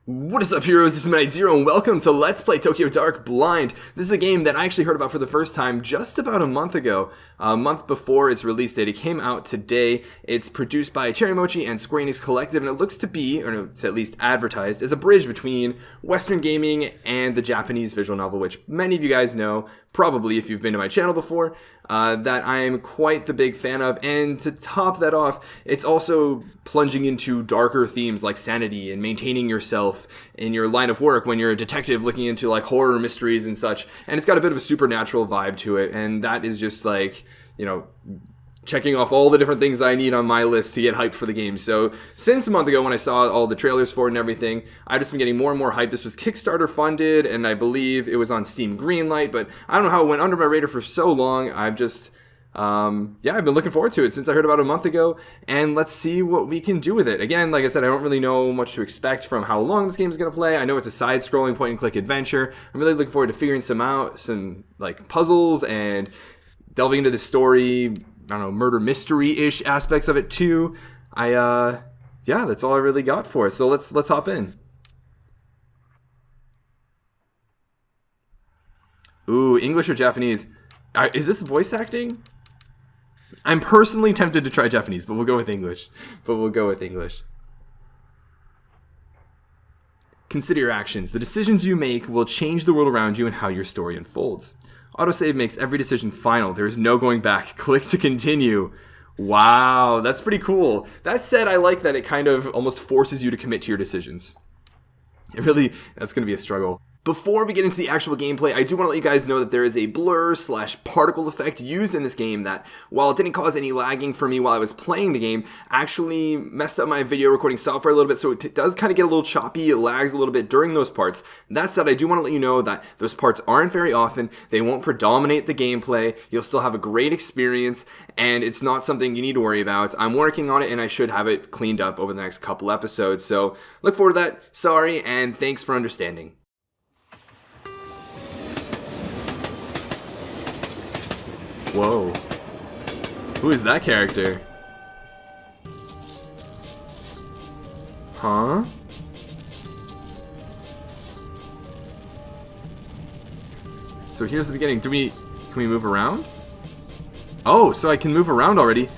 What is up, heroes? This is Midnight Zero, and welcome to Let's Play Tokyo Dark Blind. This is a game that I actually heard about for the first time just about a month ago. A month before its release date. It came out today. It's produced by Cherry Mochi and Square Enix Collective, and it looks to be, or it's at least advertised, as a bridge between Western gaming and the Japanese visual novel, which many of you guys know, probably if you've been to my channel before, that I'm quite the big fan of. And to top that off, it's also plunging into darker themes like sanity and maintaining yourself in your line of work when you're a detective looking into like horror mysteries and such. And it's got a bit of a supernatural vibe to it, and that is just like, you know, checking off all the different things I need on my list to get hyped for the game. So since a month ago when I saw all the trailers for it and everything, I've just been getting more and more hyped. This was Kickstarter funded, and I believe it was on Steam Greenlight, but I don't know how it went under my radar for so long. I've just, I've been looking forward to it since I heard about it a month ago, and let's see what we can do with it. Again, like I said, I don't really know much to expect from how long this game is going to play. I know it's a side-scrolling point-and-click adventure. I'm really looking forward to figuring some like puzzles and delving into the story, I don't know, murder mystery-ish aspects of it too. That's all I really got for it. So let's hop in. Ooh, English or Japanese? Is this voice acting? I'm personally tempted to try Japanese, but we'll go with English. Consider your actions. The decisions you make will change the world around you and how your story unfolds. Autosave makes every decision final. There is no going back. Click to continue. Wow, that's pretty cool. That said, I like that it kind of almost forces you to commit to your decisions. That's going to be a struggle. Before we get into the actual gameplay, I do want to let you guys know that there is a blur/particle effect used in this game that, while it didn't cause any lagging for me while I was playing the game, actually messed up my video recording software a little bit, so it does kind of get a little choppy, it lags a little bit during those parts. That said, I do want to let you know that those parts aren't very often, they won't predominate the gameplay, you'll still have a great experience, and it's not something you need to worry about. I'm working on it, and I should have it cleaned up over the next couple episodes, so look forward to that. Sorry, and thanks for understanding. Whoa. Who is that character? Huh? So here's the beginning. Can we move around? Oh, so I can move around already.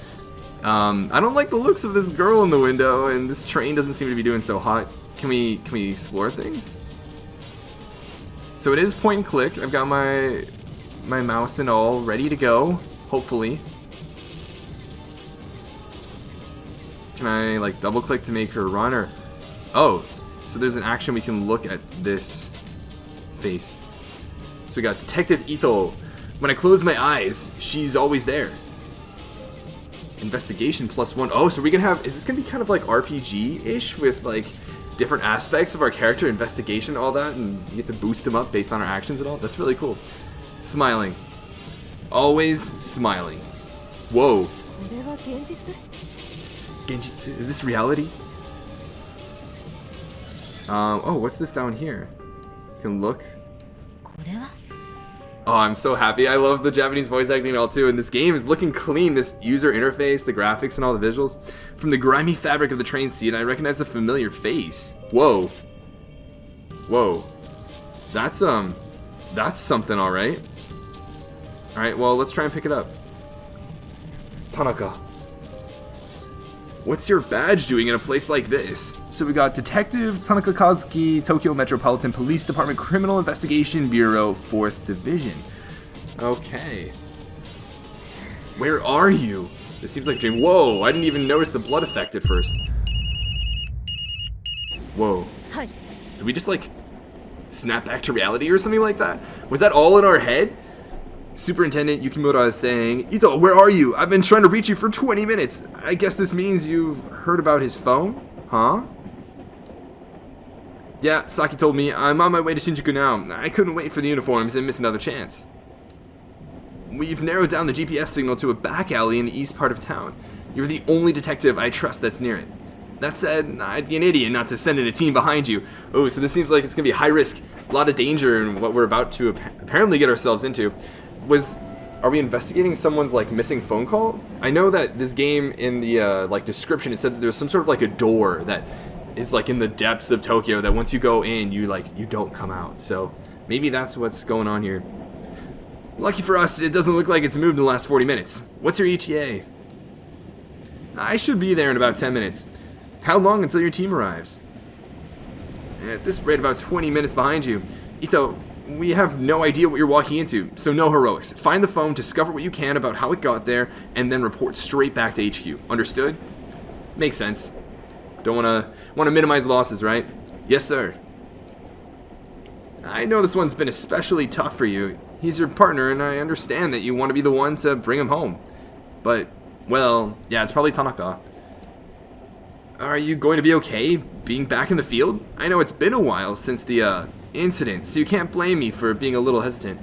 I don't like the looks of this girl in the window, and this train doesn't seem to be doing so hot. Can we explore things? So it is point and click. I've got my mouse and all ready to go, hopefully. Can I like double click to make her run, or oh, so there's an action we can look at this face. So we got Detective Itou. When I close my eyes, she's always there. Investigation +1. Oh, so we can have, is this gonna be kind of like RPG-ish with like different aspects of our character, investigation, all that, and you get to boost them up based on our actions and all? That's really cool. Smiling. Always smiling. Whoa. Genjitsu? Is this reality? Oh, what's this down here? You can look. Oh, I'm so happy. I love the Japanese voice acting and all too, and this game is looking clean. This user interface, the graphics and all the visuals. From the grimy fabric of the train seat, I recognize a familiar face. Whoa. Whoa. That's something, alright. Alright, well, let's try and pick it up. Tanaka. What's your badge doing in a place like this? So we got Detective Tanaka Kazuki, Tokyo Metropolitan Police Department Criminal Investigation Bureau, 4th Division. Okay. Where are you? This seems like a dream. Whoa, I didn't even notice the blood effect at first. Whoa. Did we just, like, snap back to reality or something like that? Was that all in our head? Superintendent Yukimura is saying, Itou, where are you? I've been trying to reach you for 20 minutes. I guess this means you've heard about his phone? Huh? Yeah, Saki told me. I'm on my way to Shinjuku now. I couldn't wait for the uniforms and miss another chance. We've narrowed down the GPS signal to a back alley in the east part of town. You're the only detective I trust that's near it. That said, I'd be an idiot not to send in a team behind you. Oh, so this seems like it's going to be high risk. A lot of danger in what we're about to apparently get ourselves into. Are we investigating someone's like missing phone call? I know that this game in the like description it said that there's some sort of like a door that is like in the depths of Tokyo that once you go in, you don't come out. So maybe that's what's going on here. Lucky for us, it doesn't look like it's moved in the last 40 minutes. What's your ETA? I should be there in about 10 minutes. How long until your team arrives? At this rate, about 20 minutes behind you. Itou, we have no idea what you're walking into, so no heroics. Find the phone, discover what you can about how it got there, and then report straight back to HQ. Understood? Makes sense. Don't want to minimize losses, right? Yes, sir. I know this one's been especially tough for you. He's your partner, and I understand that you want to be the one to bring him home. But, well, yeah, it's probably Tanaka. Are you going to be okay being back in the field? I know it's been a while since the incident, so you can't blame me for being a little hesitant.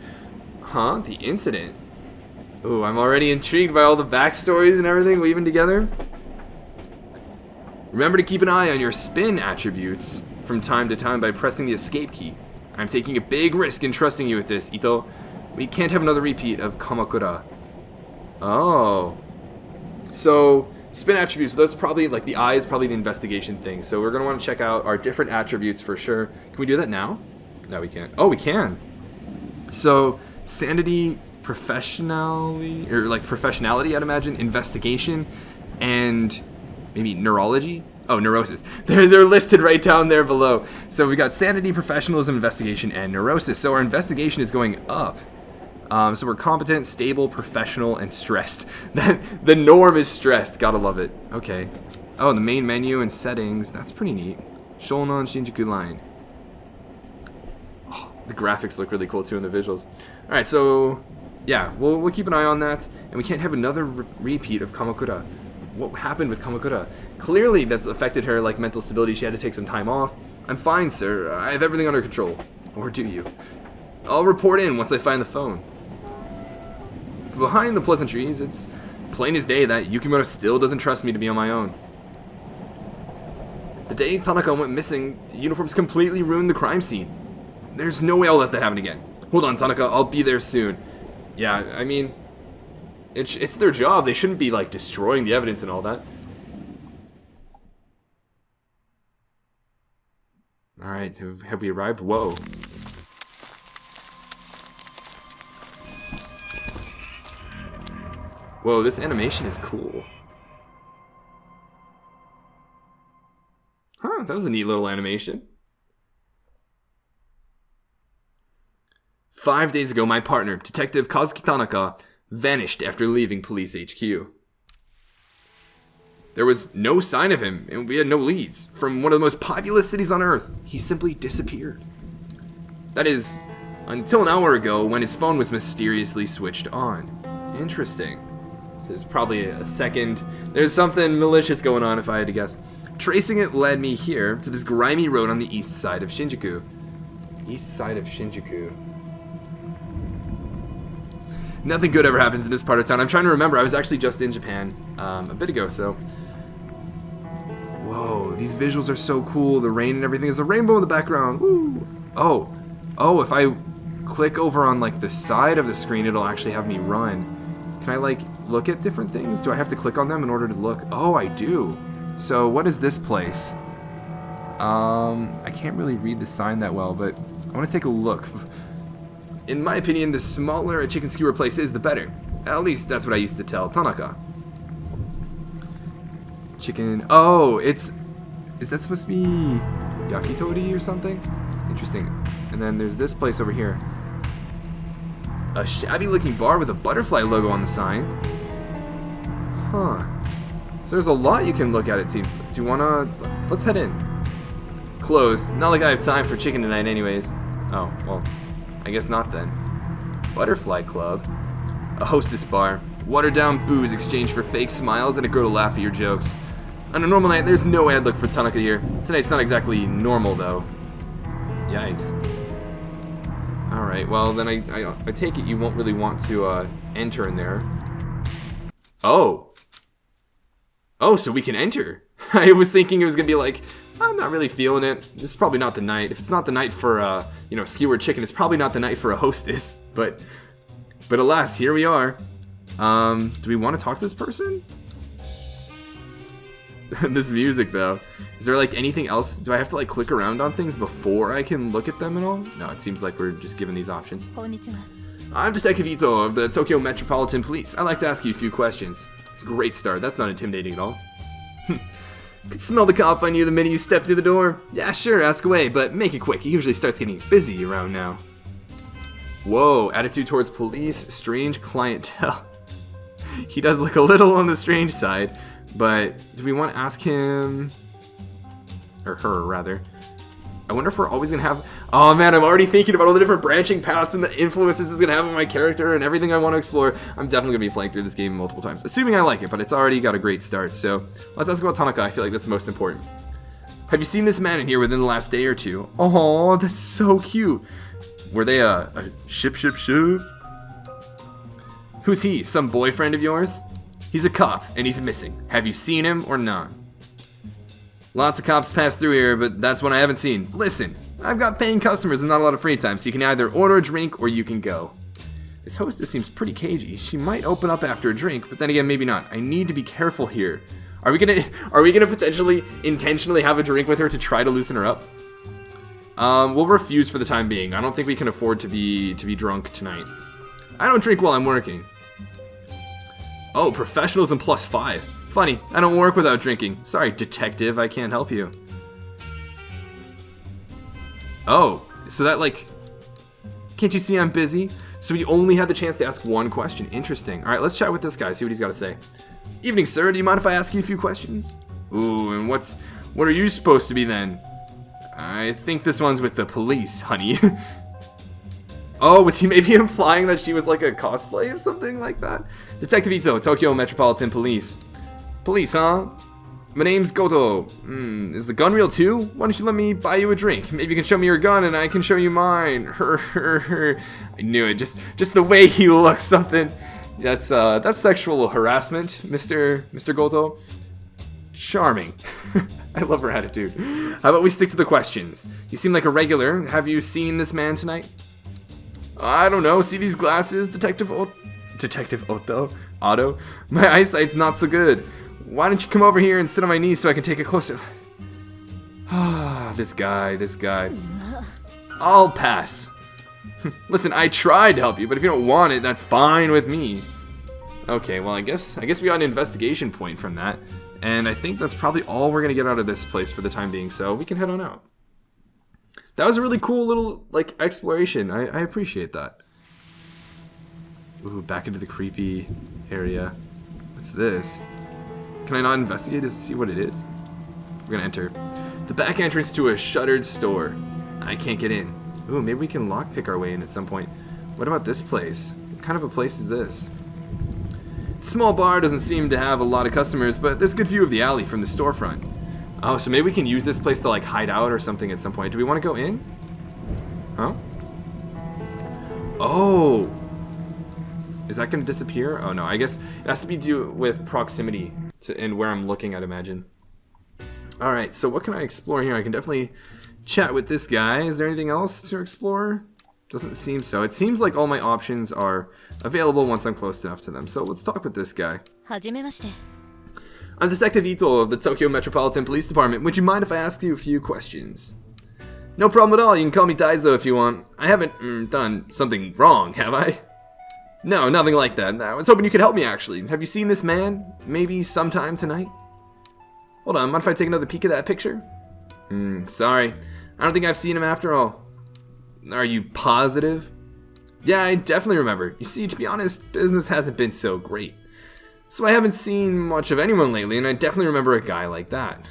Huh? The incident? Ooh, I'm already intrigued by all the backstories and everything weaving together. Remember to keep an eye on your spin attributes from time to time by pressing the escape key. I'm taking a big risk in trusting you with this, Itou. We can't have another repeat of Kamakura. Oh. So, spin attributes, that's probably, like, the eye is probably the investigation thing. So we're going to want to check out our different attributes for sure. Can we do that now? No, we can't. Oh, we can. So, sanity, professionality, I'd imagine, investigation, and maybe neurology? Oh, neurosis. They're listed right down there below. So we got sanity, professionalism, investigation, and neurosis. So our investigation is going up. So we're competent, stable, professional, and stressed. The norm is stressed. Gotta love it. Okay. Oh, the main menu and settings. That's pretty neat. Shonan Shinjuku line. Oh, the graphics look really cool too in the visuals. All right, so yeah, we'll keep an eye on that, and we can't have another repeat of Kamakura. What happened with Kamakura? Clearly that's affected her like mental stability. She had to take some time off. I'm fine, sir. I have everything under control. Or do you? I'll report in once I find the phone. Behind the pleasantries, it's plain as day that Yukimoto still doesn't trust me to be on my own. The day Tanaka went missing, the uniforms completely ruined the crime scene. There's no way I'll let that happen again. Hold on, Tanaka, I'll be there soon. Yeah, I mean, it's their job. They shouldn't be, like, destroying the evidence and all that. Alright, have we arrived? Whoa. Whoa, this animation is cool. Huh, that was a neat little animation. 5 days ago, my partner, Detective Kazuki Tanaka, vanished after leaving Police HQ. There was no sign of him, and we had no leads. From one of the most populous cities on Earth, he simply disappeared. That is, until an hour ago when his phone was mysteriously switched on. Interesting. This is probably a second. There's something malicious going on if I had to guess. Tracing it led me here to this grimy road on the east side of Shinjuku. East side of Shinjuku. Nothing good ever happens in this part of town. I'm trying to remember. I was actually just in Japan a bit ago, so. Whoa, these visuals are so cool. The rain and everything. There's a rainbow in the background. Woo! Oh, if I click over on like the side of the screen, it'll actually have me run. Can I like look at different things? Do I have to click on them in order to look? Oh, I do. So what is this place? I can't really read the sign that well, but I want to take a look. In my opinion, the smaller a chicken skewer place is, the better. At least that's what I used to tell Tanaka. Chicken. Oh, is that supposed to be yakitori or something? Interesting. And then there's this place over here. A shabby-looking bar with a butterfly logo on the sign. Huh. So there's a lot you can look at, it seems. Do you wanna... Let's head in. Closed. Not like I have time for chicken tonight anyways. Oh, well, I guess not then. Butterfly Club. A hostess bar. Watered-down booze exchanged for fake smiles and a girl to laugh at your jokes. On a normal night, there's no way I'd look for Tanaka here. Tonight's not exactly normal, though. Yikes. Alright, well, then I take it you won't really want to enter in there. Oh, so we can enter. I was thinking it was going to be like, I'm not really feeling it. This is probably not the night. If it's not the night for, skewered chicken, it's probably not the night for a hostess. But alas, here we are. Do we want to talk to this person? this music though. Is there like anything else? Do I have to like click around on things before I can look at them at all? No, it seems like we're just given these options. I'm Detective Itou of the Tokyo Metropolitan Police. I'd like to ask you a few questions. Great start. That's not intimidating at all. Could smell the cop on you the minute you step through the door. Yeah, sure, ask away, but make it quick. He usually starts getting busy around now. Whoa, attitude towards police, strange clientele. He does look a little on the strange side, but do we want to ask him, or her rather? I wonder if we're always gonna have, oh man, I'm already thinking about all the different branching paths and the influences it's gonna have on my character and everything I want to explore. I'm definitely gonna be playing through this game multiple times, assuming I like it, but it's already got a great start. So let's ask about Tanaka. I feel like that's most important. Have you seen this man in here within the last day or two? Oh, that's so cute. Were they a ship? Who's he? Some boyfriend of yours? He's a cop, and he's missing. Have you seen him or not? Lots of cops pass through here, but that's one I haven't seen. Listen, I've got paying customers and not a lot of free time, so you can either order a drink or you can go. This hostess seems pretty cagey. She might open up after a drink, but then again, maybe not. I need to be careful here. Are we gonna potentially intentionally have a drink with her to try to loosen her up? We'll refuse for the time being. I don't think we can afford to be drunk tonight. I don't drink while I'm working. Oh, professionalism +5. Funny, I don't work without drinking. Sorry, detective, I can't help you. Oh, so that like... Can't you see I'm busy? So we only had the chance to ask one question. Interesting. Alright, let's chat with this guy, see what he's got to say. Evening, sir. Do you mind if I ask you a few questions? Ooh, and what are you supposed to be then? I think this one's with the police, honey. Oh, was he maybe implying that she was like a cosplay or something like that? Detective Itou, Tokyo Metropolitan Police. Police, huh? My name's Goto. Is the gun real too? Why don't you let me buy you a drink? Maybe you can show me your gun and I can show you mine. I knew it. Just the way he looks, something. That's sexual harassment, Mr. Goto. Charming. I love her attitude. How about we stick to the questions? You seem like a regular. Have you seen this man tonight? I don't know. See these glasses, Detective Otto? My eyesight's not so good. Why don't you come over here and sit on my knees so I can take a closer... Ah, this guy. I'll pass. Listen, I tried to help you, but if you don't want it, that's fine with me. Okay, well, I guess we got an investigation point from that. And I think that's probably all we're going to get out of this place for the time being, so we can head on out. That was a really cool little, like, exploration. I appreciate that. Ooh, back into the creepy area. What's this? Can I not investigate to see what it is? We're gonna enter. The back entrance to a shuttered store. I can't get in. Ooh, maybe we can lockpick our way in at some point. What about this place? What kind of a place is this? Small bar doesn't seem to have a lot of customers, but there's a good view of the alley from the storefront. Oh, so maybe we can use this place to like hide out or something at some point. Do we want to go in? Huh? Oh! Is that going to disappear? Oh no, I guess it has to be due with proximity to and where I'm looking, I'd imagine. Alright, so what can I explore here? I can definitely chat with this guy. Is there anything else to explore? Doesn't seem so. It seems like all my options are available once I'm close enough to them. So let's talk with this guy. I'm Detective Itou of the Tokyo Metropolitan Police Department. Would you mind if I asked you a few questions? No problem at all. You can call me Daizo if you want. I haven't done something wrong, have I? No, nothing like that. I was hoping you could help me, actually. Have you seen this man? Maybe sometime tonight? Hold on, mind if I take another peek at that picture? Sorry. I don't think I've seen him after all. Are you positive? Yeah, I definitely remember. You see, to be honest, business hasn't been so great. So I haven't seen much of anyone lately, and I definitely remember a guy like that.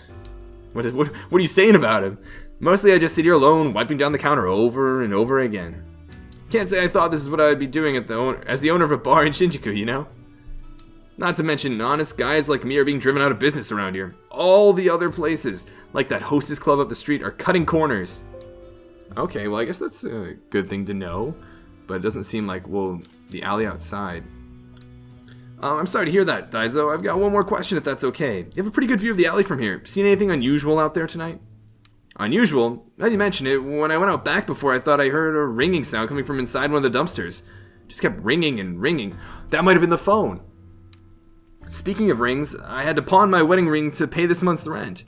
What are you saying about him? Mostly I just sit here alone, wiping down the counter over and over again. Can't say I thought this is what I'd be doing as the owner of a bar in Shinjuku, you know? Not to mention, honest guys like me are being driven out of business around here. All the other places, like that hostess club up the street, are cutting corners. Okay, well I guess that's a good thing to know, but it doesn't seem like, well, the alley outside. I'm sorry to hear that, Daizo. I've got one more question if that's okay. You have a pretty good view of the alley from here. Seen anything unusual out there tonight? Unusual? Now you mention it, when I went out back before I thought I heard a ringing sound coming from inside one of the dumpsters. Just kept ringing and ringing. That might have been the phone. Speaking of rings, I had to pawn my wedding ring to pay this month's rent.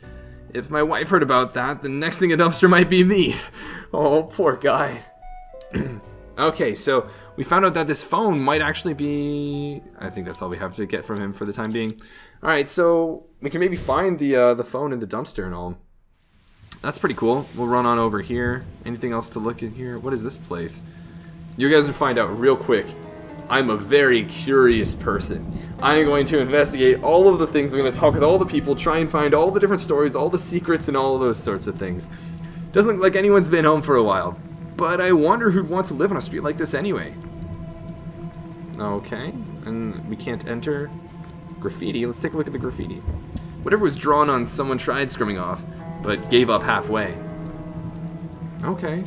If my wife heard about that, the next thing a dumpster might be me. Oh, poor guy. Okay, so we found out that this phone might actually be... I think that's all we have to get from him for the time being. Alright, so we can maybe find the phone in the dumpster and all. That's pretty cool. We'll run on over here. Anything else to look at here? What is this place? You guys will find out real quick. I'm a very curious person. I'm going to investigate all of the things. I'm going to talk with all the people, try and find all the different stories, all the secrets, and all of those sorts of things. Doesn't look like anyone's been home for a while. But I wonder who'd want to live on a street like this anyway. Okay, and we can't enter. Graffiti. Let's take a look at the graffiti. Whatever was drawn on someone tried scrimming off, but gave up halfway. Okay.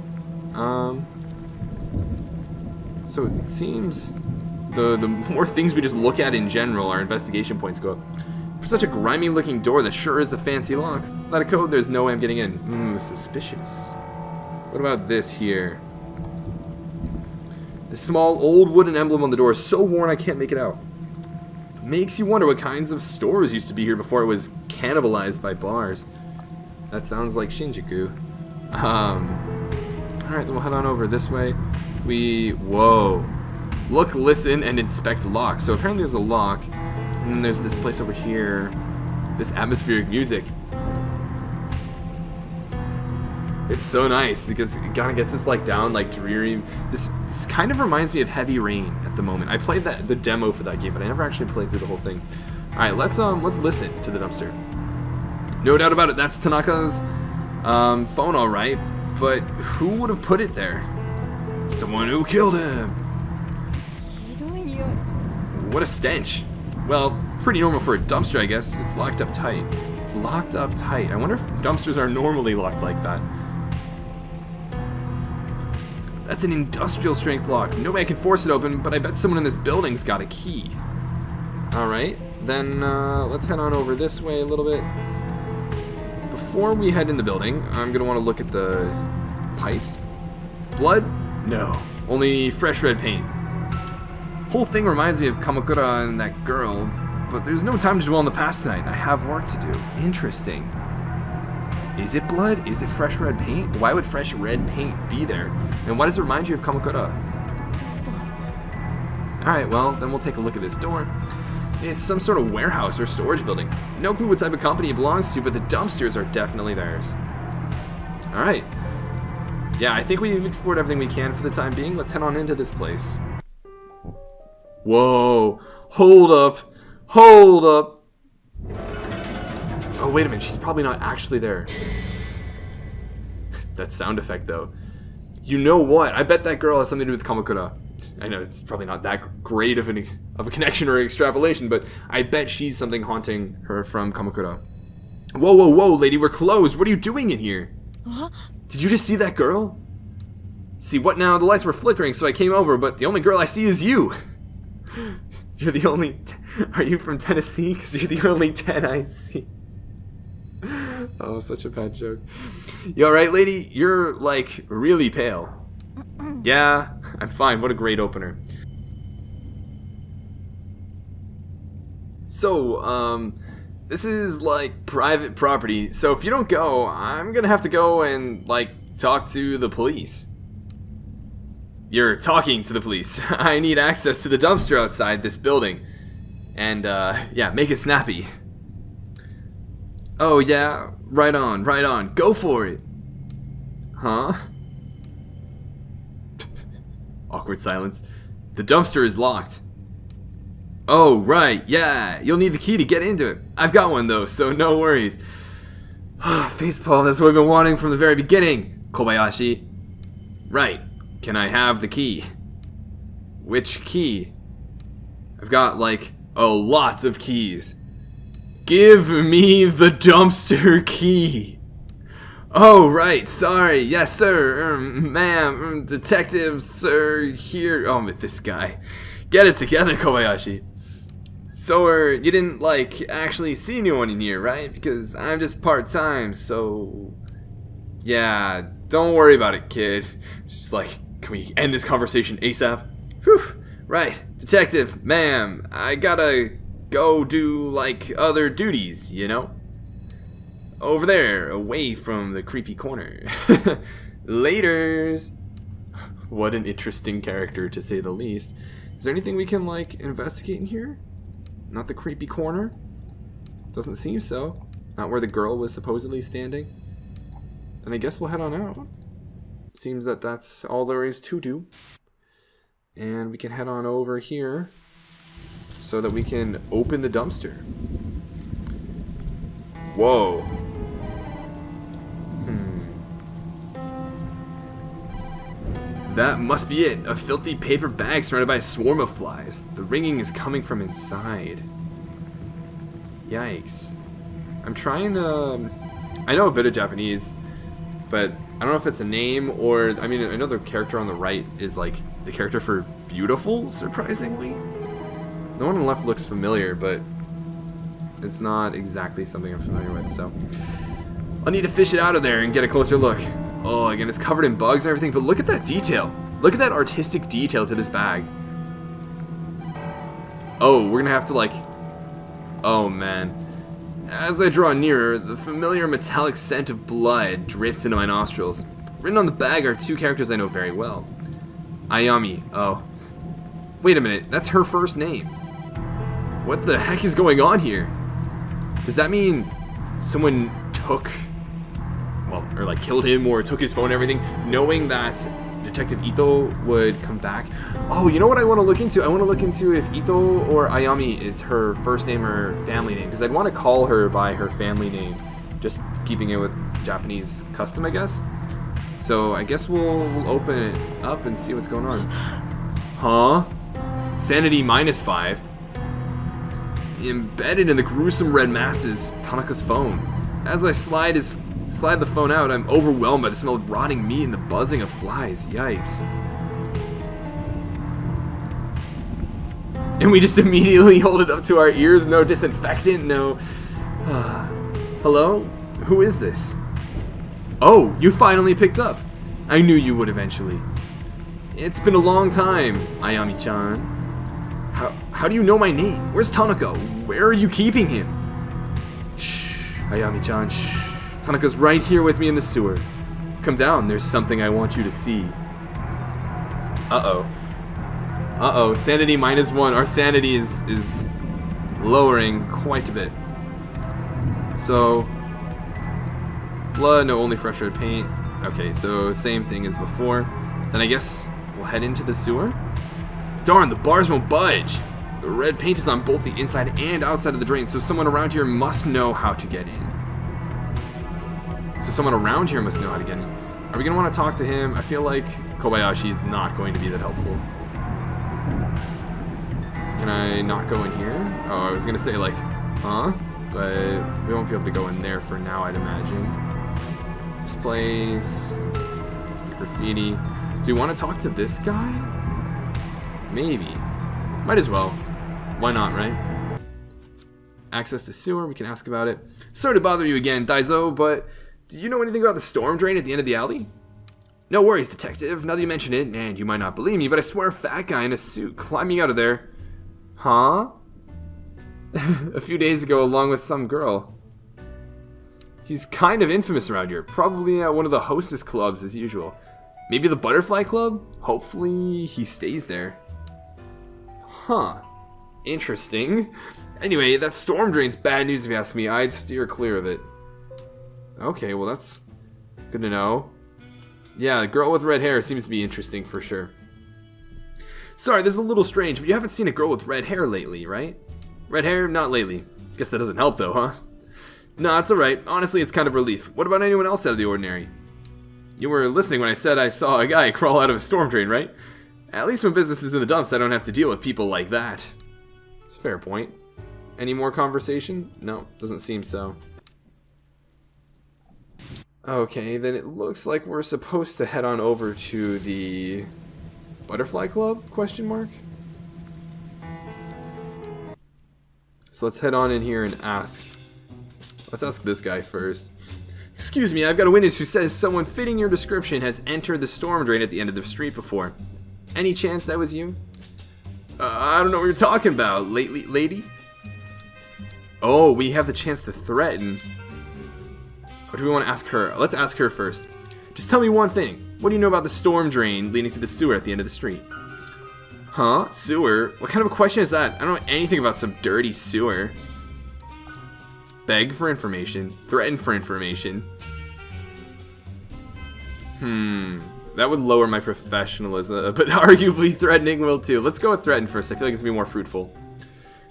So it seems the more things we just look at in general, our investigation points go up. For such a grimy looking door, that sure is a fancy lock. Without a code, there's no way I'm getting in. Suspicious. What about this here? The small old wooden emblem on the door is so worn I can't make it out. Makes you wonder what kinds of stores used to be here before it was cannibalized by bars. That sounds like Shinjuku. Alright, then we'll head on over this way. Whoa. Look, listen, and inspect lock. So apparently there's a lock. And then there's this place over here. This atmospheric music. It's so nice. It kind of gets this like down, like dreary. This kind of reminds me of Heavy Rain at the moment. I played the demo for that game, but I never actually played through the whole thing. All right, let's listen to the dumpster. No doubt about it, that's Tanaka's phone, all right. But who would have put it there? Someone who killed him. What a stench. Well, pretty normal for a dumpster, I guess. It's locked up tight. It's locked up tight. I wonder if dumpsters are normally locked like that. That's an industrial strength lock. No way I can force it open, but I bet someone in this building's got a key. Alright, then let's head on over this way a little bit. Before we head in the building, I'm going to want to look at the pipes. Blood? No. Only fresh red paint. Whole thing reminds me of Kamakura and that girl, but there's no time to dwell on the past tonight. I have work to do. Interesting. Is it blood? Is it fresh red paint? Why would fresh red paint be there? And why does it remind you of Kamakura? Alright, well, then we'll take a look at this door. It's some sort of warehouse or storage building. No clue what type of company it belongs to, but the dumpsters are definitely theirs. Alright. Yeah, I think we've explored everything we can for the time being. Let's head on into this place. Whoa. Hold up. Hold up. Oh, wait a minute. She's probably not actually there. That sound effect, though. You know what? I bet that girl has something to do with Kamakura. I know it's probably not that great of a connection or extrapolation, but I bet she's something haunting her from Kamakura. Whoa, whoa, whoa, lady, we're closed. What are you doing in here? Huh? Did you just see that girl? See, what now? The lights were flickering, so I came over, but the only girl I see is you. You're the only... Are you from Tennessee? Because you're the only 10 I see. Oh, such a bad joke. You alright, lady? You're, like, really pale. Yeah, I'm fine. What a great opener. So, this is, like, private property. So if you don't go, I'm gonna have to go and, like, talk to the police. You're talking to the police. I need access to the dumpster outside this building. And, yeah, make it snappy. Oh, yeah, right on, right on. Go for it. Huh? Awkward silence. The dumpster is locked. Oh, right, yeah. You'll need the key to get into it. I've got one, though, so no worries. Facepalm, that's what I've been wanting from the very beginning, Kobayashi. Right. Can I have the key? Which key? I've got, like, a lot of keys. Give me the dumpster key. Oh, right, sorry. Yes, sir. Ma'am, detective, sir, here. Oh, with this guy. Get it together, Kobayashi. So, you didn't, like, actually see anyone in here, right? Because I'm just part-time, so... Yeah, don't worry about it, kid. It's just like, can we end this conversation ASAP? Whew. Right, detective, ma'am, I gotta go do, like, other duties, you know? Over there, away from the creepy corner. Laters! What an interesting character, to say the least. Is there anything we can, like, investigate in here? Not the creepy corner? Doesn't seem so. Not where the girl was supposedly standing. Then I guess we'll head on out. Seems that that's all there is to do. And we can head on over here so that we can open the dumpster. Whoa. That must be it. A filthy paper bag surrounded by a swarm of flies. The ringing is coming from inside. Yikes. I'm trying to... I know a bit of Japanese, but I don't know if it's a name or... I mean, I know the character on the right is like the character for beautiful, surprisingly. The one on the left looks familiar, but it's not exactly something I'm familiar with, so... I'll need to fish it out of there and get a closer look. Oh, again, it's covered in bugs and everything, but look at that detail. Look at that artistic detail to this bag. Oh, we're gonna have to, like... Oh, man. As I draw nearer, the familiar metallic scent of blood drifts into my nostrils. Written on the bag are two characters I know very well. Ayami. Oh. Wait a minute, that's her first name. What the heck is going on here? Does that mean someone took... well, or like killed him or took his phone and everything, knowing that Detective Itou would come back? Oh, you know what I want to look into? I want to look into if Itou or Ayami is her first name or family name, because I'd want to call her by her family name, just keeping it with Japanese custom, I guess. So I guess we'll open it up and see what's going on. Huh? Sanity -5. Embedded in the gruesome red mass is Tanaka's phone. As I slide the phone out, I'm overwhelmed by the smell of rotting meat and the buzzing of flies. Yikes. And we just immediately hold it up to our ears. No disinfectant, no... Hello? Who is this? Oh, you finally picked up. I knew you would eventually. It's been a long time, Ayami-chan. How do you know my name? Where's Tanaka? Where are you keeping him? Shh, Ayami-chan, shh. Tanaka's right here with me in the sewer. Come down, there's something I want you to see. Uh-oh. Uh-oh, sanity -1. Our sanity is lowering quite a bit. So, blood, no, only fresh red paint. Okay, so same thing as before. Then I guess we'll head into the sewer. Darn, the bars won't budge. The red paint is on both the inside and outside of the drain, so someone around here must know how to get in. So someone around here must know how to get in. Are we going to want to talk to him? I feel like Kobayashi is not going to be that helpful. Can I not go in here? Oh, I was going to say, like, huh? But we won't be able to go in there for now, I'd imagine. This place. There's the graffiti. Do you want to talk to this guy? Maybe. Might as well. Why not, right? Access to sewer, we can ask about it. Sorry to bother you again, Daizo, but do you know anything about the storm drain at the end of the alley? No worries, detective. Now that you mention it, and you might not believe me, but I swear a fat guy in a suit climbing out of there. Huh? A few days ago, along with some girl. He's kind of infamous around here. Probably at one of the hostess clubs as usual. Maybe the Butterfly Club? Hopefully he stays there. Huh. Interesting. Anyway, that storm drain's bad news if you ask me. I'd steer clear of it. Okay, well that's good to know. Yeah, the girl with red hair seems to be interesting for sure. Sorry, this is a little strange, but you haven't seen a girl with red hair lately, right? Red hair? Not lately. Guess that doesn't help though, huh? Nah, it's alright. Honestly, it's kind of relief. What about anyone else out of the ordinary? You were listening when I said I saw a guy crawl out of a storm drain, right? At least when business is in the dumps, I don't have to deal with people like that. It's a fair point. Any more conversation? No, doesn't seem so. Okay, then it looks like we're supposed to head on over to the Butterfly Club? Question mark? So let's head on in here and ask. Let's ask this guy first. Excuse me, I've got a witness who says someone fitting your description has entered the storm drain at the end of the street before. Any chance that was you? I don't know what you're talking about, lady. Oh, we have the chance to threaten. Or do we want to ask her? Let's ask her first. Just tell me one thing. What do you know about the storm drain leading to the sewer at the end of the street? Huh? Sewer? What kind of a question is that? I don't know anything about some dirty sewer. Beg for information. Threaten for information. That would lower my professionalism, but arguably threatening will too. Let's go with threaten first. I feel like it's going to be more fruitful.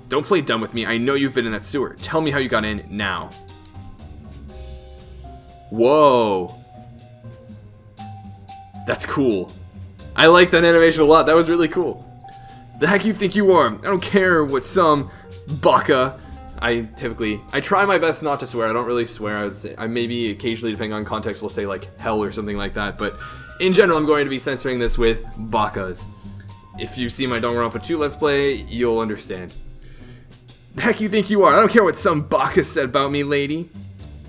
Don't play dumb with me. I know you've been in that sewer. Tell me how you got in now. Whoa. That's cool. I like that animation a lot. That was really cool. The heck you think you are? I don't care what some baka. I try my best not to swear. I don't really swear. I would say I maybe occasionally, depending on context, will say like hell or something like that. But in general, I'm going to be censoring this with bakas. If you see my Danganronpa 2 Let's Play, you'll understand. The heck you think you are? I don't care what some baka said about me, lady.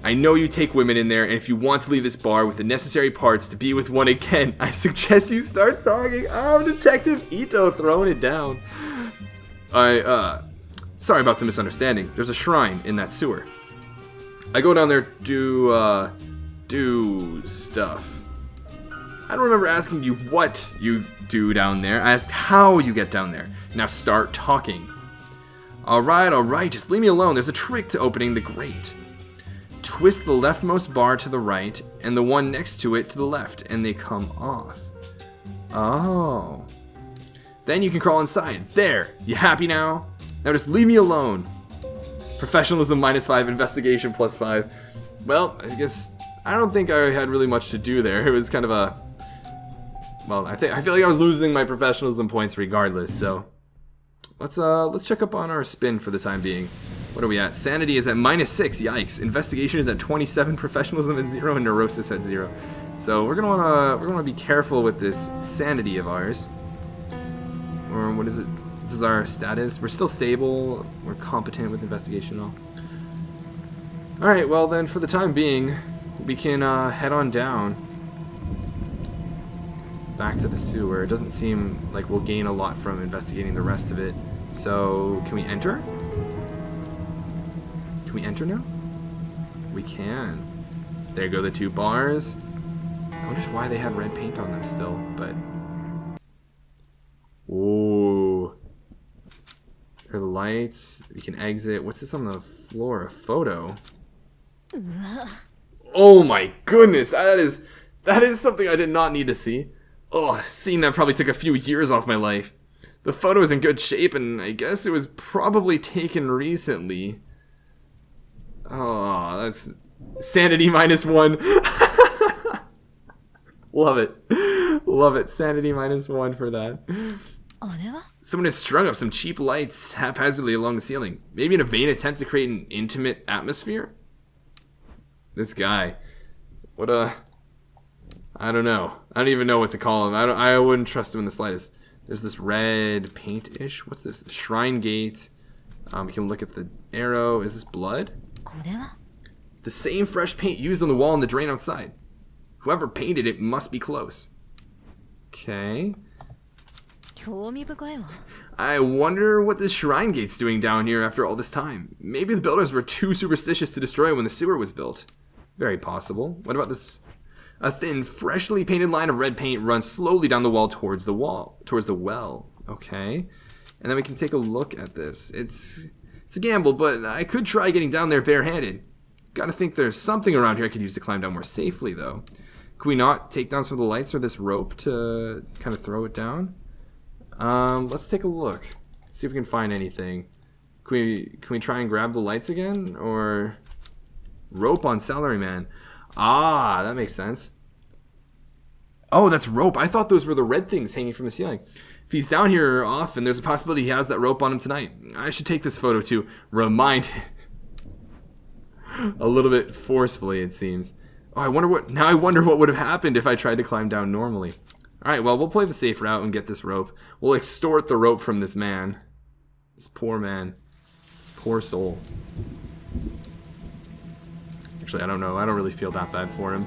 I know you take women in there, and if you want to leave this bar with the necessary parts to be with one again, I suggest you start talking. Oh, Detective Itou throwing it down. Sorry about the misunderstanding. There's a shrine in that sewer. I go down there to, do stuff. I don't remember asking you what you do down there. I asked how you get down there. Now start talking. Alright, just leave me alone. There's a trick to opening the grate. Twist the leftmost bar to the right, and the one next to it to the left, and they come off. Oh. Then you can crawl inside. There! You happy now? Now just leave me alone. Professionalism -5, investigation +5. Well, I guess I don't think I had really much to do there. It was kind of a... Well, I feel like I was losing my professionalism points regardless, so... Let's check up on our spin for the time being. What are we at? Sanity is at -6, yikes. Investigation is at 27, professionalism at 0, and neurosis at 0. So we're gonna wanna be careful with this sanity of ours. Or what is it? This is our status. We're still stable. We're competent with investigation and all. Alright, well then for the time being, we can head on down. Back to the sewer. It doesn't seem like we'll gain a lot from investigating the rest of it. So, can we enter? Can we enter now? We can. There go the 2 bars. I wonder why they had red paint on them still, but... Ooh. Here are the lights. We can exit. What's this on the floor? A photo? Oh my goodness! That is something I did not need to see. Oh, seeing that probably took a few years off my life. The photo is in good shape, and I guess it was probably taken recently. Oh, that's... Sanity -1. Love it. Love it. Sanity -1 for that. Someone has strung up some cheap lights haphazardly along the ceiling. Maybe in a vain attempt to create an intimate atmosphere? This guy. What a... I don't know. I don't even know what to call him. I wouldn't trust him in the slightest. There's this red paint-ish. What's this? Shrine gate. We can look at the arrow. Is this blood? The same fresh paint used on the wall in the drain outside. Whoever painted it must be close. Okay. I wonder what this shrine gate's doing down here after all this time. Maybe the builders were too superstitious to destroy it when the sewer was built. Very possible. What about this? A thin, freshly painted line of red paint runs slowly down the wall towards the well. Okay. And then we can take a look at this. It's a gamble, but I could try getting down there barehanded. Gotta think there's something around here I could use to climb down more safely, though. Could we not take down some of the lights or this rope to kind of throw it down? Let's take a look. See if we can find anything. Can we try and grab the lights again? Or... Rope on Salaryman. Ah, that makes sense. Oh, that's rope. I thought those were the red things hanging from the ceiling. If he's down here often, there's a possibility he has that rope on him tonight. I should take this photo to remind him. A little bit forcefully, it seems. Oh, I wonder what would have happened if I tried to climb down normally. Alright, well, we'll play the safe route and get this rope. We'll extort the rope from this man. This poor man. This poor soul. Actually, I don't know. I don't really feel that bad for him.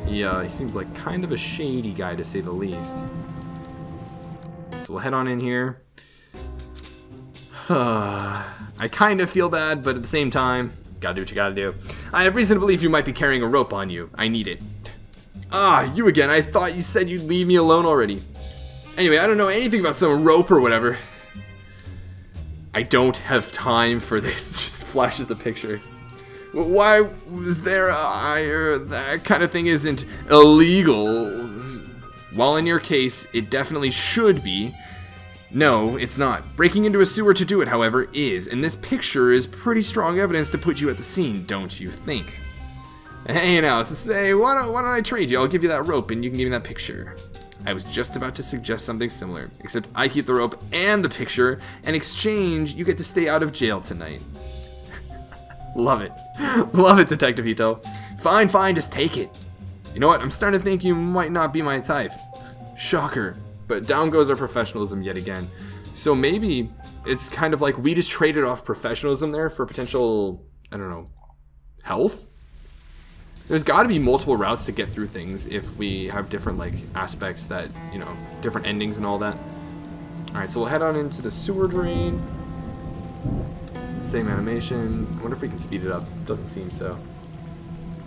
He seems like kind of a shady guy, to say the least. So we'll head on in here. I kind of feel bad, but at the same time, gotta do what you gotta do. I have reason to believe you might be carrying a rope on you. I need it. Ah, you again. I thought you said you'd leave me alone already. Anyway, I don't know anything about some rope or whatever. I don't have time for this. Just flashes the picture. Why was there that kind of thing isn't illegal? While in your case, it definitely should be. No, it's not. Breaking into a sewer to do it, however, is. And this picture is pretty strong evidence to put you at the scene, don't you think? Hey now, so say, why don't I trade you? I'll give you that rope and you can give me that picture. I was just about to suggest something similar, except I keep the rope and the picture, and in exchange, you get to stay out of jail tonight. Love it. Love it, Detective Itou. Fine, just take it. You know what, I'm starting to think you might not be my type. Shocker. But down goes our professionalism yet again. So maybe it's kind of like we just traded off professionalism there for potential, I don't know, health? There's got to be multiple routes to get through things if we have different like aspects that, you know, different endings and all that. Alright, so we'll head on into the sewer drain. Same animation. I wonder if we can speed it up. Doesn't seem so.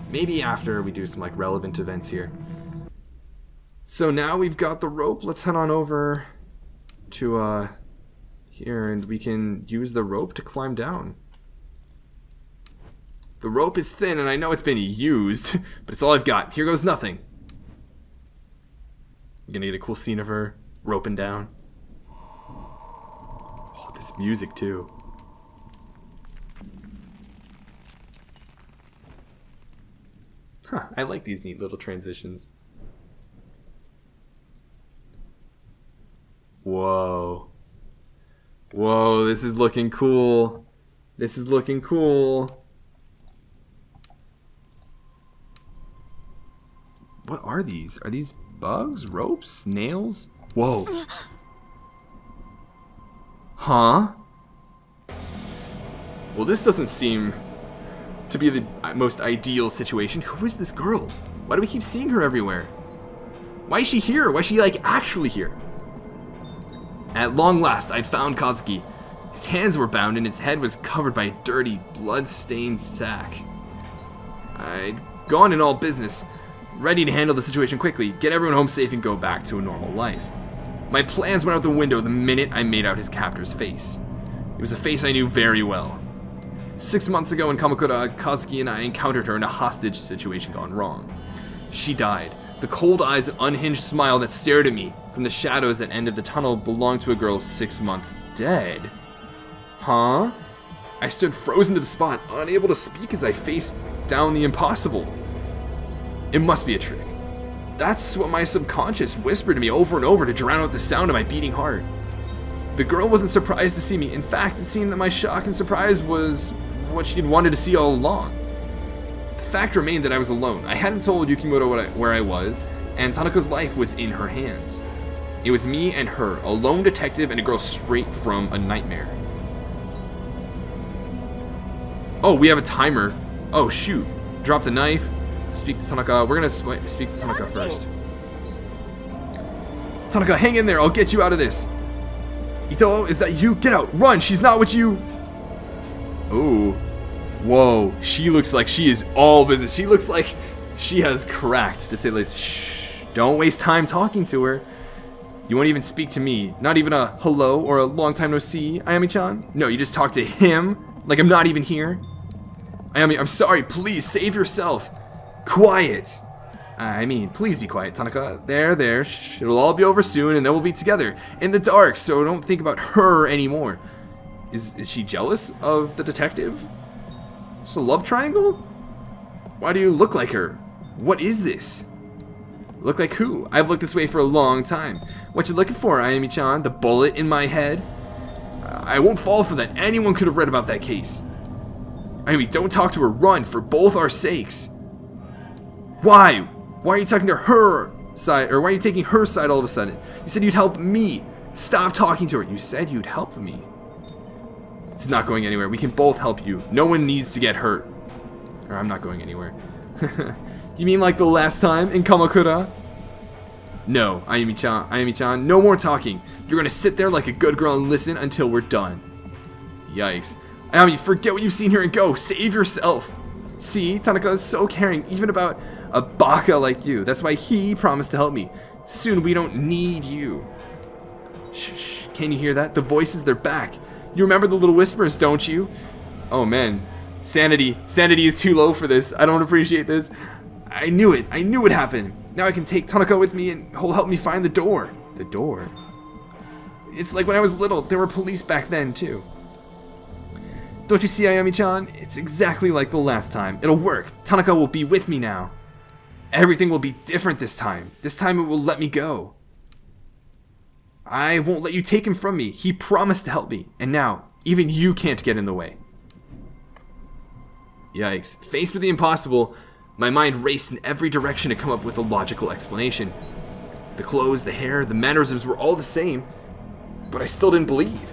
Maybe after we do some like relevant events here. So now we've got the rope. Let's head on over to here and we can use the rope to climb down. The rope is thin, and I know it's been used, but it's all I've got. Here goes nothing. You're gonna get a cool scene of her roping down. Oh, this music, too. Huh, I like these neat little transitions. Whoa. Whoa, this is looking cool. This is looking cool. What are these? Are these bugs? Ropes? Snails? Whoa. Huh? Well, this doesn't seem to be the most ideal situation. Who is this girl? Why do we keep seeing her everywhere? Why is she here? Why is she, like, actually here? At long last, I'd found Kazuki. His hands were bound and his head was covered by a dirty, blood-stained sack. I'd gone in all business, ready to handle the situation quickly, get everyone home safe, and go back to a normal life. My plans went out the window the minute I made out his captor's face. It was a face I knew very well. 6 months ago in Kamakura, Kazuki and I encountered her in a hostage situation gone wrong. She died. The cold eyes and unhinged smile that stared at me from the shadows at end of the tunnel belonged to a girl 6 months dead. Huh? I stood frozen to the spot, unable to speak as I faced down the impossible. It must be a trick. That's what my subconscious whispered to me over and over to drown out the sound of my beating heart. The girl wasn't surprised to see me. In fact, it seemed that my shock and surprise was what she'd wanted to see all along. The fact remained that I was alone. I hadn't told Yukimoto where I was, and Tanaka's life was in her hands. It was me and her, a lone detective and a girl straight from a nightmare. Oh, we have a timer. Oh, shoot. Drop the knife. Speak to Tanaka. We're gonna speak to Tanaka first. Tanaka, hang in there. I'll get you out of this. Itou, is that you? Get out. Run. She's not with you. Ooh. Whoa. She looks like she is all business. She looks like she has cracked, to say the least. Shh. Don't waste time talking to her. You won't even speak to me. Not even a hello or a long time no see, Ayami-chan. No, you just talk to him like I'm not even here. Ayami, I'm sorry. Please, save yourself. Quiet. I mean, please be quiet, Tanaka. There. Shh. It'll all be over soon, and then we'll be together in the dark, so don't think about her anymore. Is she jealous of the detective? It's a love triangle? Why do you look like her? What is this? Look like who? I've looked this way for a long time. What you looking for, Ayami-chan? The bullet in my head? I won't fall for that. Anyone could have read about that case. Ayami, don't talk to her. Run, for both our sakes. Why? Why are you talking to her side, or why are you taking her side all of a sudden? You said you'd help me. Stop talking to her. You said you'd help me. It's not going anywhere. We can both help you. No one needs to get hurt. Or I'm not going anywhere. You mean like the last time in Kamakura? No, Ayami-chan, no more talking. You're gonna sit there like a good girl and listen until we're done. Yikes. Ayami, forget what you've seen here and go. Save yourself. See, Tanaka is so caring, even about a baka like you. That's why he promised to help me. Soon we don't need you. Shh, can you hear that? The voices, they're back. You remember the little whispers, don't you? Oh man, sanity is too low for this. I don't appreciate this. I knew it happened. Now I can take Tanaka with me and he'll help me find the door. The door? It's like when I was little, there were police back then too. Don't you see, Ayami-chan? It's exactly like the last time. It'll work. Tanaka will be with me now. Everything will be different this time. This time it will let me go. I won't let you take him from me. He promised to help me. And now, even you can't get in the way. Yikes. Faced with the impossible, my mind raced in every direction to come up with a logical explanation. The clothes, the hair, the mannerisms were all the same, but I still didn't believe.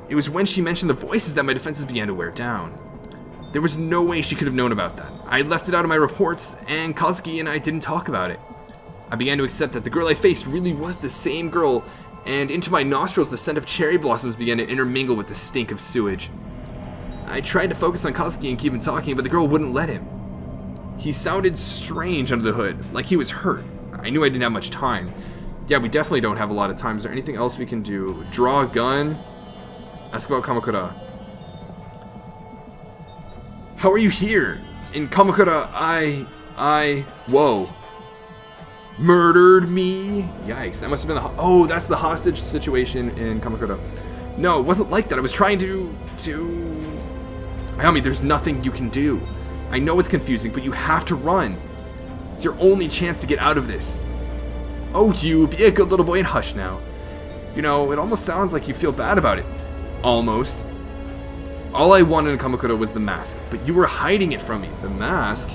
It was when she mentioned the voices that my defenses began to wear down. There was no way she could have known about that. I left it out of my reports, and Kazuki and I didn't talk about it. I began to accept that the girl I faced really was the same girl, and into my nostrils the scent of cherry blossoms began to intermingle with the stink of sewage. I tried to focus on Kazuki and keep him talking, but the girl wouldn't let him. He sounded strange under the hood, like he was hurt. I knew I didn't have much time. Yeah, we definitely don't have a lot of time. Is there anything else we can do? Draw a gun? Ask about Kamakura. How are you here? In Kamakura, whoa. Murdered me? Yikes, that must have been oh, that's the hostage situation in Kamakura. No, it wasn't like that. I was trying to... Ayami, there's nothing you can do. I know it's confusing, but you have to run. It's your only chance to get out of this. Oh, you, be a good little boy and hush now. You know, it almost sounds like you feel bad about it. Almost. All I wanted in Kamakura was the mask, but you were hiding it from me. The mask?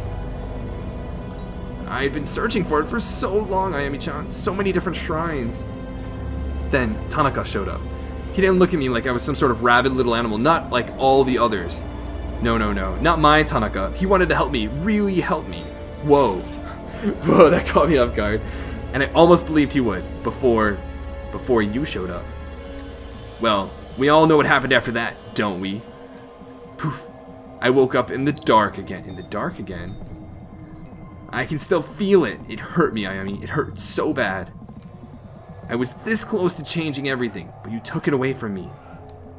I had been searching for it for so long, Ayami-chan. So many different shrines. Then Tanaka showed up. He didn't look at me like I was some sort of rabid little animal, not like all the others. No, not my Tanaka. He wanted to help me, really help me. Whoa. Whoa, that caught me off guard. And I almost believed he would, before you showed up. Well, we all know what happened after that, don't we? Poof. I woke up in the dark again. In the dark again? I can still feel it. It hurt me, Ayami. It hurt so bad. I was this close to changing everything, but you took it away from me.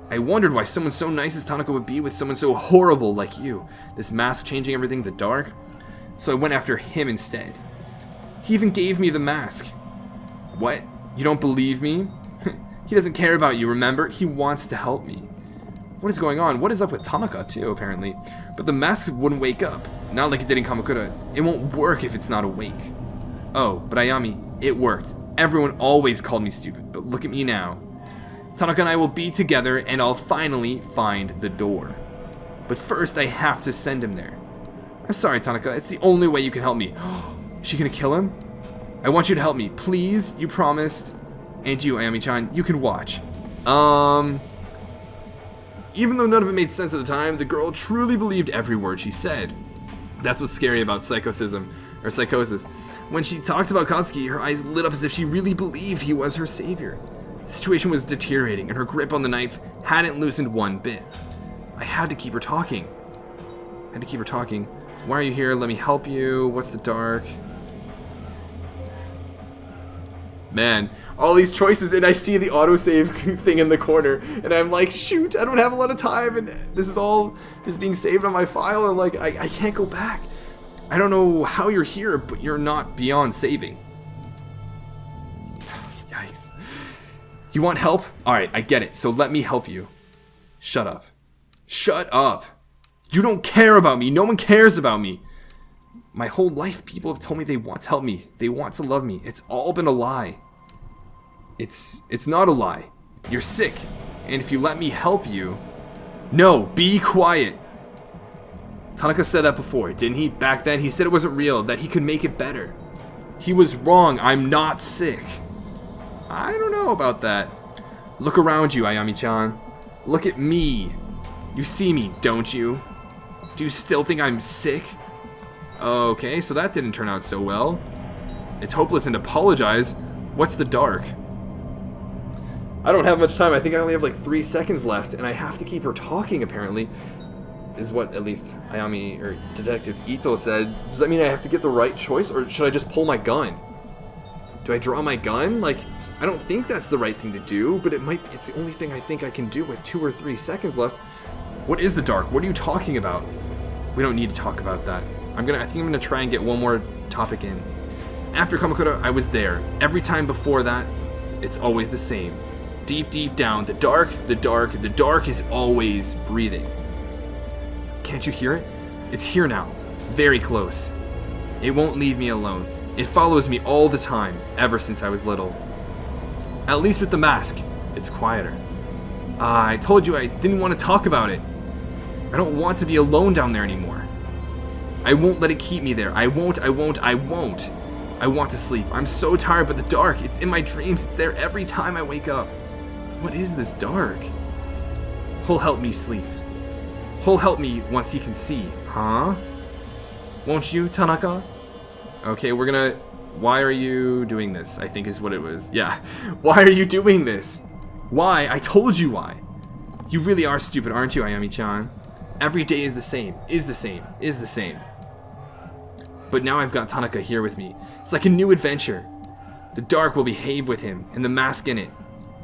I wondered why someone so nice as Tanaka would be with someone so horrible like you. This mask changing everything, the dark. So I went after him instead. He even gave me the mask. What? You don't believe me? He doesn't care about you, remember? He wants to help me. What is going on? What is up with Tanaka, too, apparently? But the mask wouldn't wake up. Not like it did in Kamakura. It won't work if it's not awake. Oh, but Ayami, it worked. Everyone always called me stupid, but look at me now. Tanaka and I will be together, and I'll finally find the door. But first, I have to send him there. I'm sorry, Tanaka. It's the only way you can help me. Is she gonna kill him? I want you to help me. Please, you promised. And you, Ayami-chan, you can watch. Even though none of it made sense at the time, the girl truly believed every word she said. That's what's scary about psychosis. When she talked about Kazuki, her eyes lit up as if she really believed he was her savior. The situation was deteriorating, and her grip on the knife hadn't loosened one bit. I had to keep her talking. Why are you here? Let me help you. What's the dark? Man, all these choices, and I see the autosave thing in the corner, and I'm like, shoot, I don't have a lot of time, and this is all just being saved on my file, and like, I can't go back. I don't know how you're here, but you're not beyond saving. Yikes. You want help? Alright, I get it, so let me help you. Shut up. Shut up. You don't care about me. No one cares about me. My whole life, people have told me they want to help me. They want to love me. It's all been a lie. It's not a lie. You're sick. And if you let me help you... No, be quiet. Tanaka said that before, didn't he? Back then, he said it wasn't real, that he could make it better. He was wrong. I'm not sick. I don't know about that. Look around you, Ayami-chan. Look at me. You see me, don't you? Do you still think I'm sick? Okay, so that didn't turn out so well. It's hopeless and apologize. What's the dark? I don't have much time. I think I only have like 3 seconds left, and I have to keep her talking, apparently. Is what at least Ayami, or Detective Itou said. Does that mean I have to get the right choice, or should I just pull my gun? Do I draw my gun? Like, I don't think that's the right thing to do, but it's the only thing I think I can do with 2 or 3 seconds left. What is the dark? What are you talking about? We don't need to talk about that. I think I'm gonna try and get one more topic in. After Kamakura, I was there. Every time before that, it's always the same. Deep, deep down, the dark is always breathing. Can't you hear it? It's here now. Very close. It won't leave me alone. It follows me all the time, ever since I was little. At least with the mask, it's quieter. I told you I didn't want to talk about it. I don't want to be alone down there anymore. I won't let it keep me there. I won't. I want to sleep. I'm so tired, but the dark, it's in my dreams. It's there every time I wake up. What is this dark? He'll help me sleep. He'll help me once he can see. Huh? Won't you, Tanaka? Okay, we're gonna... Why are you doing this? I think is what it was. Yeah. Why are you doing this? Why? I told you why. You really are stupid, aren't you, Ayami-chan? Every day is the same. Is the same. But now I've got Tanaka here with me. It's like a new adventure. The dark will behave with him, and the mask in it.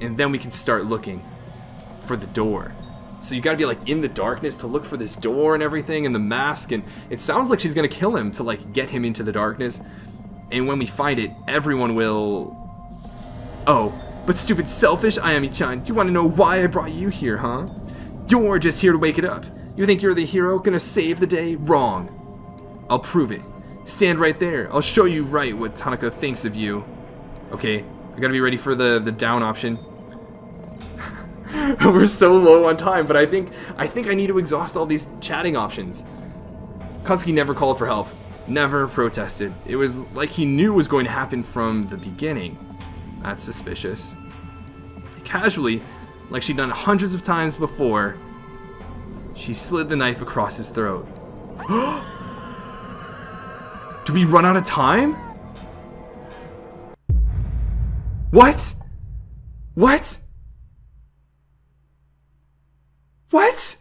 And then we can start looking for the door. So you gotta be like in the darkness to look for this door and everything, and the mask, and it sounds like she's gonna kill him to like get him into the darkness. And when we find it, everyone will... Oh, but stupid selfish Ayami-chan, you wanna know why I brought you here, huh? You're just here to wake it up. You think you're the hero gonna save the day? Wrong. I'll prove it. Stand right there. I'll show you right what Tanaka thinks of you. Okay, I gotta be ready for the down option. We're so low on time, but I think I need to exhaust all these chatting options. Katsuki never called for help. Never protested. It was like he knew it was going to happen from the beginning. That's suspicious. Casually, like she'd done hundreds of times before, she slid the knife across his throat. Do we run out of time? What? What? What?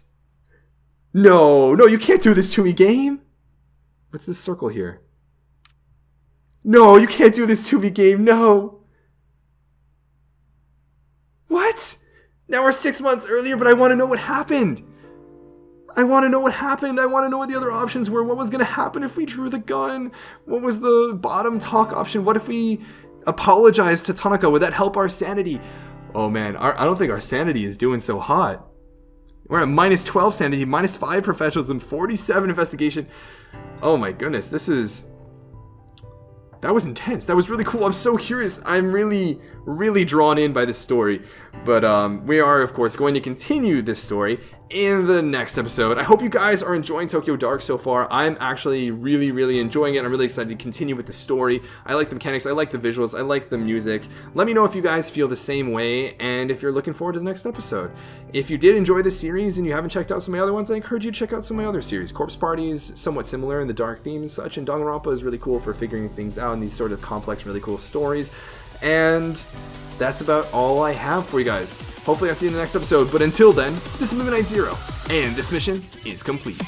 No, you can't do this to me, game. What's this circle here? No, you can't do this to me, game, no. What? Now we're 6 months earlier, but I want to know what happened. I want to know what happened. I want to know what the other options were. What was going to happen if we drew the gun? What was the bottom talk option? What if we apologized to Tanaka? Would that help our sanity? Oh man, I don't think our sanity is doing so hot. We're at minus 12 sanity, minus 5 professionalism, 47 investigation. Oh my goodness, that was intense. That was really cool. I'm so curious. I'm really, really drawn in by this story. But we are, of course, going to continue this story in the next episode. I hope you guys are enjoying Tokyo Dark so far. I'm actually really, really enjoying it. I'm really excited to continue with the story. I like the mechanics. I like the visuals. I like the music. Let me know if you guys feel the same way and if you're looking forward to the next episode. If you did enjoy this series and you haven't checked out some of my other ones, I encourage you to check out some of my other series. Corpse Party is somewhat similar in the dark themes such, and Danganronpa is really cool for figuring things out in these sort of complex, really cool stories. And that's about all I have for you guys. Hopefully I'll see you in the next episode, but until then, this is Midnight Zero, and this mission is complete.